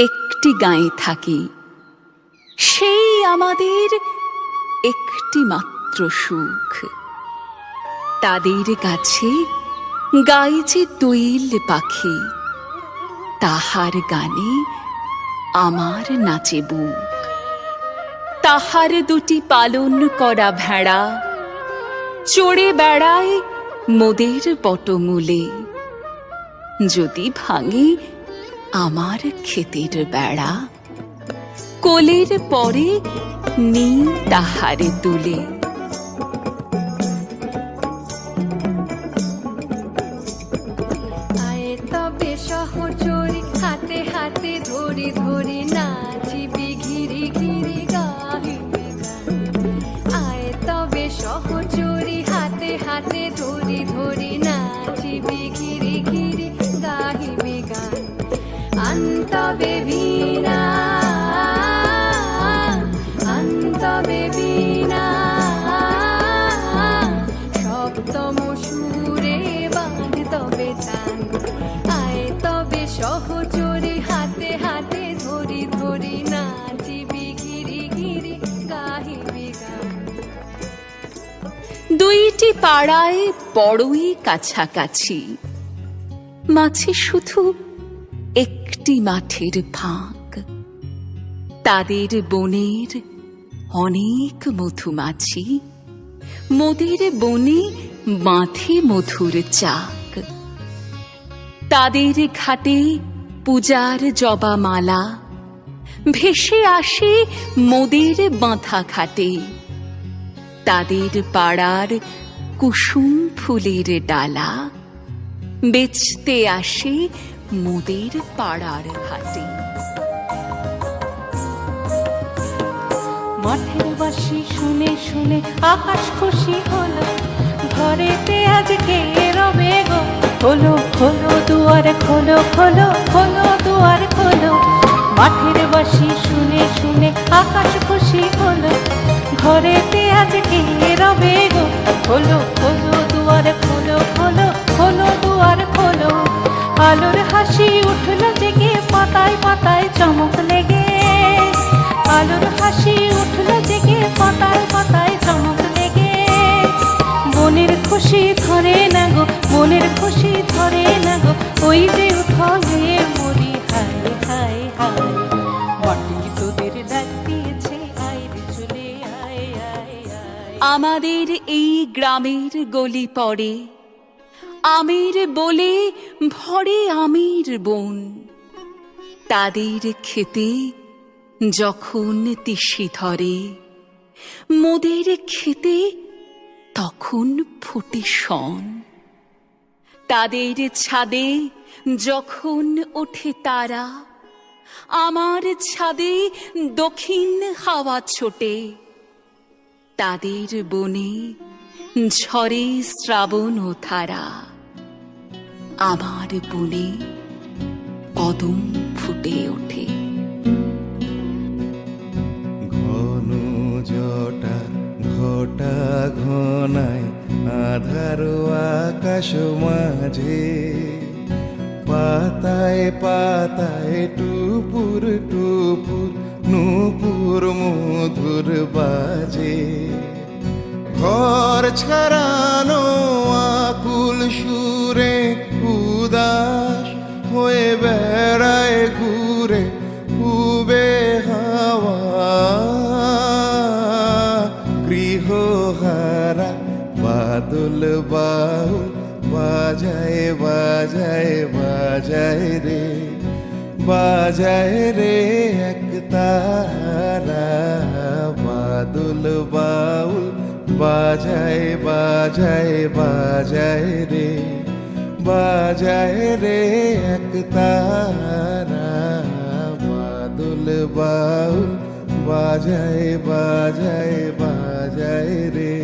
একটি গাঁয়ে থাকি, সেই আমাদের একটি মাত্র সুখ। তাদের কাছে গায়ে যে দোয়েল পাখি, তাহার গানে আমার নাচে বুক। তাহার দুটি পালন করা ভেড়া চড়ে বেড়ায় মোদের বটমূলে। যদি ভাঙে আমার ক্ষেতের বেড়া, কোলের পরে নিই তাহারে তুলে। আয়ে তবে সহচরি হাতে হাতে ধরি ধরি নাচিবি ঘিরি ঘিরি গাহিবি গান। আয়ে তবে সহচরি হাতে হাতে ধরি ধরি নাচিবি ঘিরি ঘিরি গাহিবি গান। আন্তবে বীণা আন্তবে বীণা সপ্তম সুরে বাঁধ তবে তান। আয় তবে সহচরি হাতে হাতে ধরি ধরি নাচিবি ঘিরি ঘিরি গাহিবি গান। দুইটি পাড়ায় বড়ই কাছাকাছি, মাঝে শুধু একটি মাঠের ফাঁক। তাদের বনের অনেক মধুমাছি, মোদের বনে বাঁধে মধুর চাক। তাদের ঘাটে পূজার জবামালা ভেসে আসে মোদের বাঁধা ঘাটে। তাদের পাড়ার কুসুম ফুলের ডালা বেচতে আসে মোদের পাড়ার হাটে। মাঠের বাঁশি শুনে শুনে আকাশ খুশি হলো, ঘরেতে আজকে রবে গো। খোলো খোলো দুয়ার খোলো খোলো খোলো দুয়ার খোলো। মাঠের বাঁশি শুনে শুনে আকাশ খুশি হলো, ঘরেতে আজকে রবে গো। খোলো খোলো দুয়ার খোলো খোলো খোলো দুয়ার খোলো। আলোর হাসি উঠলো জেগে পাতায় পাতায় চমক লেগে। আলোর হাসি উঠলো জেগে পাতায় পাতায় চমক লেগে। মনের খুশি ধরে না গো, মনের খুশি ধরে না গো। ওই যে উঠলে মরি হায় হায় হায়। মাটি তোদের ডাক দিয়েছে আয় রে চলে আয় আয় আয়। আমাদের এই গ্রামের গলি পড়ে আমের বলে ভরে আমের বন। তাদের খেতে যখন তিসি ধরে, মোদের খেতে তখন ফুটে শন। তাদের ছাদে যখন ওঠে তারা, আমার ছাদে দক্ষিণ হাওয়া ছোটে। তাদের বনে ঝরে শ্রাবণ ও ধারা, আমার বনে কদম ফুটে ওঠে। ঘন জটা ঘটা ঘনায় আধার আকাশ মাঝে। পাতায় পাতায় টুপুর টুপুর নূপুর মধুর বাজে। ঘর ছাড়ানো আকুল সুরে উদাস হয়ে বেড়ায় ঘুরে পূবে হাওয়া। গৃহহারা বাদল বাউল বাজায় বাজায় বাজায় রে, বাজায় রে এক তারা। বাদল বাউল বাজায় বাজায় বাজায় রে, বাজায় রে এক তারা। বাদল বাউল বাজায় বাজায় বাজায় রে।